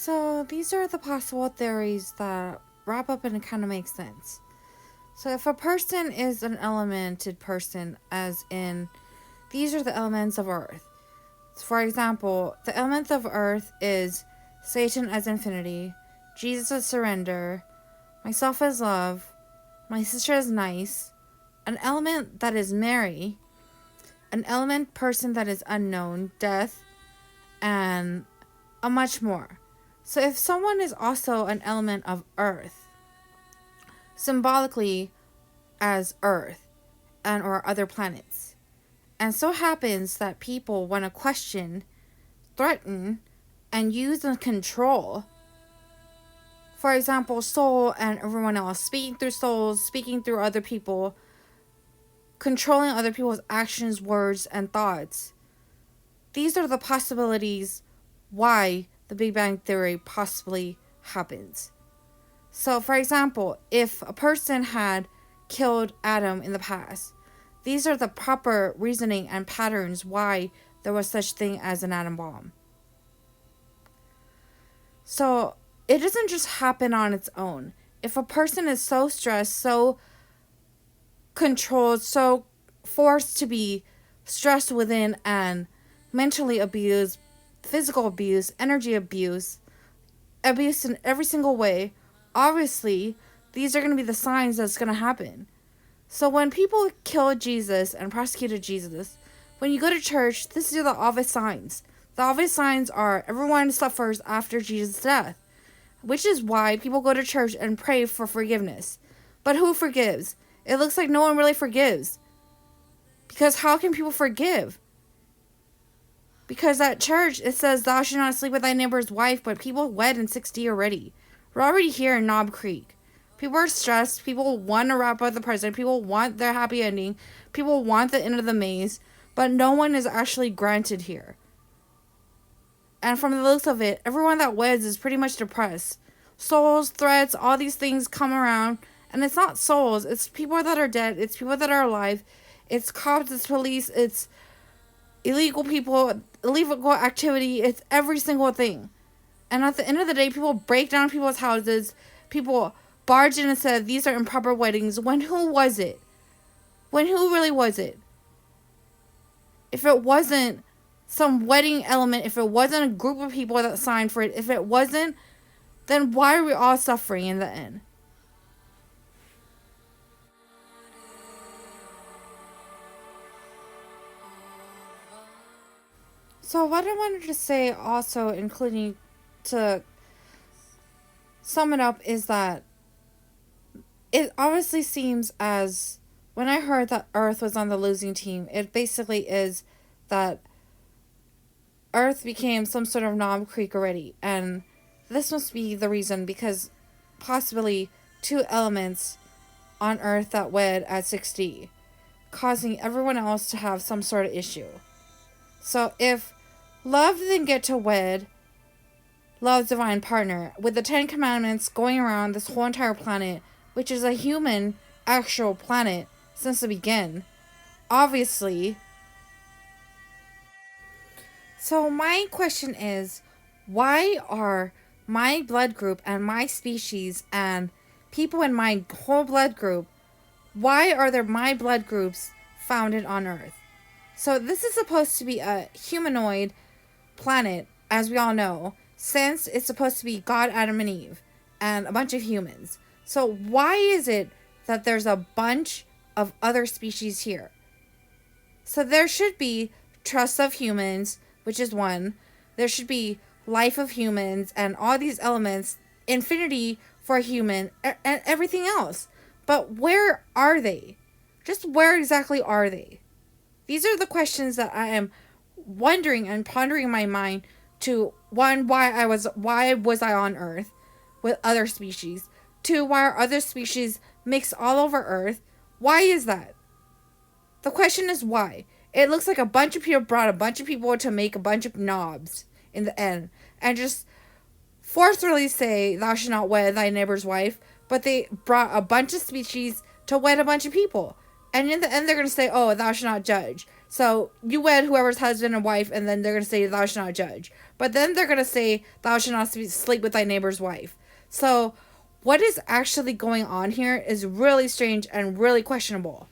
So these are the possible theories that wrap up and it kind of makes sense. So if a person is an elemented person, as in these are the elements of earth. For example, the element of earth is Satan as infinity, Jesus as surrender, myself as love, my sister as nice, an element that is Mary, an element person that is unknown, death, and a much more. So if someone is also an element of earth, symbolically as earth and or other planets, and so happens that people want to question, threaten, and use and control, for example, soul and everyone else, speaking through souls, speaking through other people, controlling other people's actions, words, and thoughts. These are the possibilities why the Big Bang Theory possibly happens. So, for example, if a person had killed Adam in the past, these are the proper reasoning and patterns why there was such thing as an atom bomb. So, it doesn't just happen on its own. If a person is so stressed, so controlled, so forced to be stressed within and mentally abused, physical abuse, energy abuse in every single way, obviously, these are going to be the signs that's going to happen. So when people killed Jesus and prosecuted Jesus, when you go to church, this is the obvious signs. The obvious signs are everyone suffers after Jesus' death, which is why people go to church and pray for forgiveness. But who forgives? It looks like no one really forgives. Because how can people forgive? Because at church, it says, thou shalt not sleep with thy neighbor's wife, but people wed in 6D already. We're already here in Knob Creek. People are stressed. People want to wrap up the present. People want their happy ending. People want the end of the maze. But no one is actually granted here. And from the looks of it, everyone that weds is pretty much depressed. Souls, threats, all these things come around. And it's not souls. It's people that are dead. It's people that are alive. It's cops. It's police. It's illegal people, illegal activity. It's every single thing. And at the end of the day, people break down people's houses. People barge in and said, these are improper weddings. When who was it? When who really was it? If it wasn't some wedding element, if it wasn't a group of people that signed for it, if it wasn't, then why are we all suffering in the end? So what I wanted to say also, including to sum it up, is that it obviously seems as when I heard that Earth was on the losing team, it basically is that Earth became some sort of Knob Creek already. And this must be the reason, because possibly two elements on Earth that wed at 6D, causing everyone else to have some sort of issue. So if love didn't get to wed love's divine partner, with the 10 Commandments going around this whole entire planet, which is a human actual planet since the begin, obviously. So my question is, why are my blood group and my species and people in my whole blood group, why are there my blood groups founded on Earth? So this is supposed to be a humanoid planet, as we all know, since it's supposed to be God, Adam, and Eve, and a bunch of humans. So why is it that there's a bunch of other species here? So there should be trust of humans, which is one. There should be life of humans and all these elements, infinity for a human, and everything else. But where are they? Just where exactly are they? These are the questions that I am wondering and pondering in my mind. To one, why was I on Earth with other species? Two, why are other species mixed all over Earth? Why is that? The question is why. It looks like a bunch of people brought a bunch of people to make a bunch of knobs in the end, and just forcefully say, thou shalt not wed thy neighbor's wife, but they brought a bunch of species to wed a bunch of people. And in the end, they're going to say, oh, thou shalt not judge. So you wed whoever's husband and wife, and then they're going to say, thou shalt not judge. But then they're going to say, thou shalt not sleep with thy neighbor's wife. So what is actually going on here is really strange and really questionable.